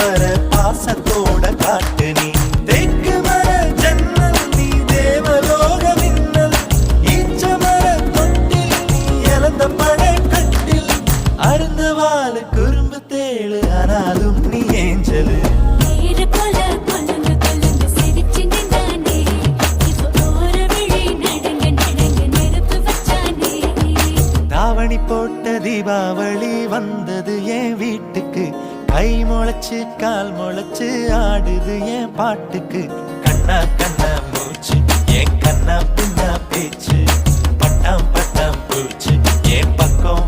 வர பாசத்தோட காட்டு நீ தெற்கு மர ஜன்னல் நீ தேவலோக மின்னல் ஈச்ச மர தொட்டில் நீ இழந்த பழ கட்டில் அருந்த வாழு குறும்பு தேழு ஆனாலும் நீ ஏஞ்சலு தாவணி போட்ட தீபாவளி வந்தது என் வீட்டுக்கு கை முளைச்சு கால் முளைச்சு ஆடுது என் பாட்டுக்கு கண்ணா கண்ணா மூச்சு என் கண்ணா பின்னா பேச்சு பட்டாம் பட்டாம் பூச்சு என் பக்கம்